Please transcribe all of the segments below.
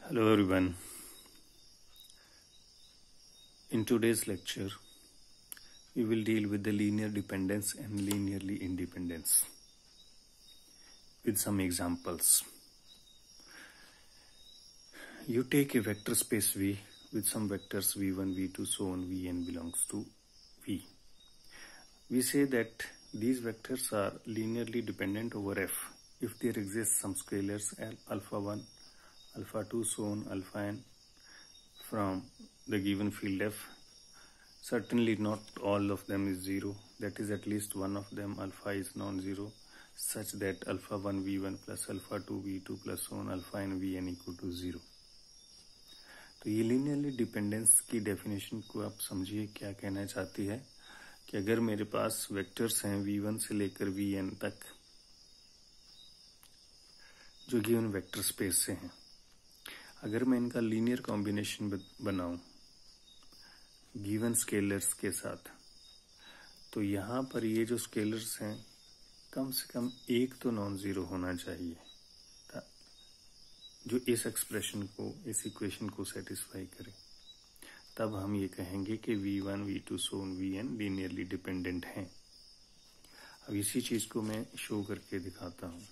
Hello everyone. In today's lecture, we will deal with the linear dependence and linearly independence with some examples. You take a vector space V with some vectors v1, v2, so on, vn belongs to V. We say that these vectors are linearly dependent over F if there exists some scalars alpha 1, alpha 2, so on, alpha n from the given field F. Certainly not all of them is 0, that is at least one of them alpha is non-zero, such that alpha 1 v1 plus alpha 2 v2 plus so on alpha n vn equal to 0. तो ये linearly dependence की definition को आप समझिए क्या कहना चाहती है कि अगर मेरे पास वेक्टर्स हैं v1 से लेकर vn तक जो गिवन वेक्टर स्पेस से हैं, अगर मैं इनका लीनियर कॉम्बिनेशन बनाऊं गिवन स्केलर्स के साथ, तो यहाँ पर ये जो स्केलर्स हैं कम से कम एक तो नॉन जीरो होना चाहिए जो इस एक्सप्रेशन को, इस इक्वेशन को सेटिस्फाई करे। तब हम ये कहेंगे कि v1, v2, so on, vn linearly dependent हैं। अब इसी चीज को मैं शो करके दिखाता हूँ।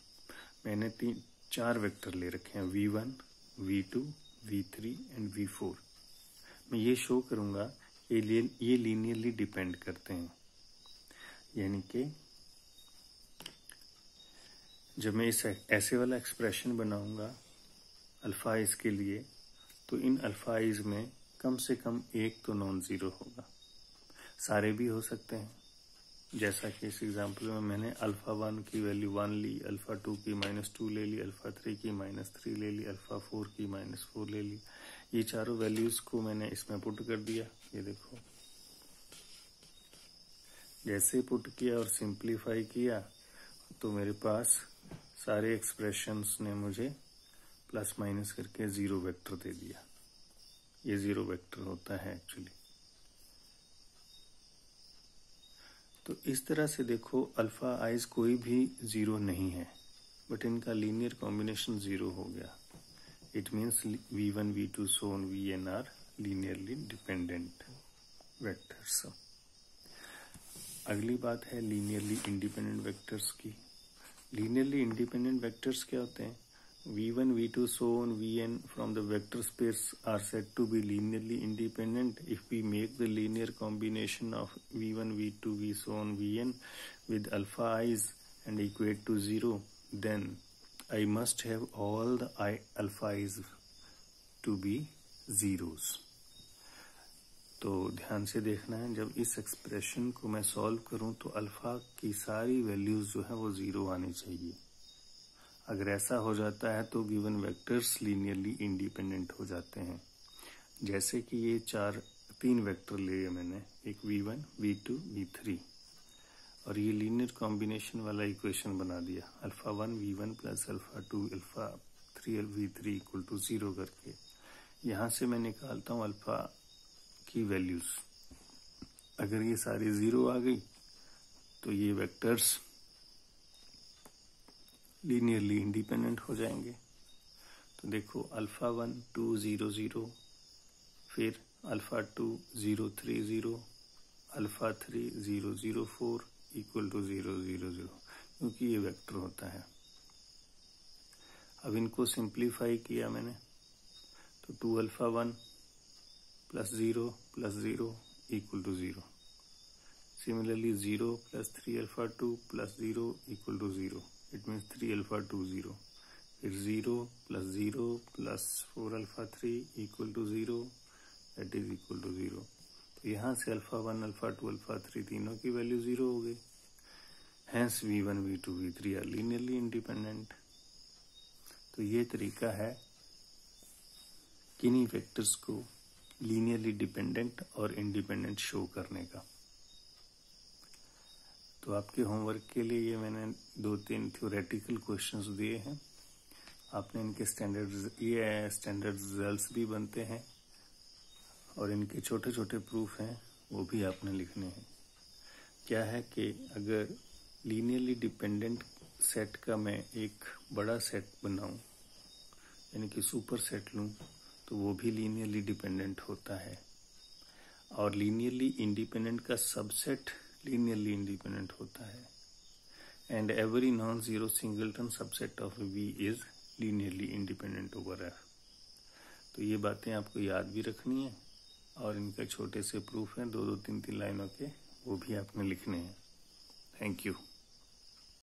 मैंने चार वेक्टर ले रखे हैं v1, v2, v3 and v4। मैं ये शो करूंगा ये लीनियरली डिपेंड करते हैं, यानी कि जब मैं इस ऐसे वाला एक्सप्रेशन बनाऊंगा अल्फा आइज के लिए, तो इन अल्फा आइज में कम से कम एक तो नॉन जीरो होगा। सारे भी हो सकते हैं, जैसा कि इस एग्जांपल में मैंने अल्फा 1 की वैल्यू 1 ली, अल्फा 2 की -2 ले ली, अल्फा 3 की -3 ले ली, अल्फा 4 की -4 ले ली। ये चारों वैल्यूज को मैंने इसमें पुट कर दिया। ये देखो, जैसे पुट किया और सिंप्लीफाई किया तो मेरे पास सारे एक्सप्रेशंस ने मुझे प्लस माइनस करके जीरो वेक्टर दे दिया। ये जीरो वेक्टर होता है एक्चुअली। तो इस तरह से देखो अल्फा आइज कोई भी जीरो नहीं है, बट इनका लीनियर कॉम्बिनेशन जीरो हो गया। It means v1, v2, so on, vn are linearly dependent vectors. अगली बात है लीनियरली इंडिपेंडेंट वेक्टर्स की। लीनियरली इंडिपेंडेंट वेक्टर्स क्या होते हैं? v1, v2, so on, vn from the vector space are said to be linearly independent if we make the linear combination of v1, v2, v so on, vn with alpha i's and equate to 0, then I must have all the alpha i's to be zeros. तो ध्यान से देखना है, जब इस expression को मैं solve करूं तो अल्फा की सारी वैल्यूज जो है वो जीरो आनी चाहिए। अगर ऐसा हो जाता है तो गिवन वेक्टर्स लीनियरली इंडिपेंडेंट हो जाते हैं। जैसे कि ये तीन वेक्टर लिए मैंने, एक v1, v2, v3, और ये लीनियर कॉम्बिनेशन वाला इक्वेशन बना दिया alpha 1 v1 plus alpha 2 alpha 3 v3 equal to 0 करके। यहाँ से मैं निकालता हूँ अल्फा की वैल्यूज। अगर ये सारी जीरो आ गई तो ये वेक्टर्स लीनियरली इंडिपेंडेंट हो जाएंगे। तो देखो अल्फा 1 2 0 0, फिर अल्फा 2 0 3 0, अल्फा 3 0 0 4 इक्वल टू 0 0 0, क्योंकि ये वेक्टर होता है। अब इनको सिंप्लीफाई किया मैंने तो 2 alpha 1 plus 0 equal to 0। Similarly 0 plus 3 alpha 2 plus 0 equal to 0। It means 3 alpha 2 0, फिर 0 plus 4 alpha 3 equal to 0, that is equal to 0। तो यहाँ से अल्फा 1, अल्फा 2, अल्फा 3 तीनों की वैल्यू 0 हो गई। Hence v1, v2, v3 are linearly independent. तो ये तरीका है किन्हीं वेक्टर्स को लीनियरली डिपेंडेंट और इंडिपेंडेंट शो करने का। तो आपके होमवर्क के लिए ये मैंने 2-3 थ्योरेटिकल क्वेश्चंस दिए हैं। आपने इनके स्टैंडर्ड रिजल्ट्स भी बनते हैं और इनके छोटे छोटे प्रूफ हैं, वो भी आपने लिखने हैं। क्या है कि अगर लीनियरली डिपेंडेंट सेट का मैं एक बड़ा सेट बनाऊं, यानी कि सुपर सेट लूँ तो वो भी लीनियरली डिपेंडेंट होता है। और लीनियरली इंडिपेंडेंट का सबसेट लीनियरली इंडिपेंडेंट होता है। And every non zero singleton subset of V is linearly independent over F। तो ये बातें आपको याद भी रखनी है और इनका छोटे से प्रूफ हैं 2-2 3-3 लाइनों के, वो भी आपने लिखने हैं। Thank you.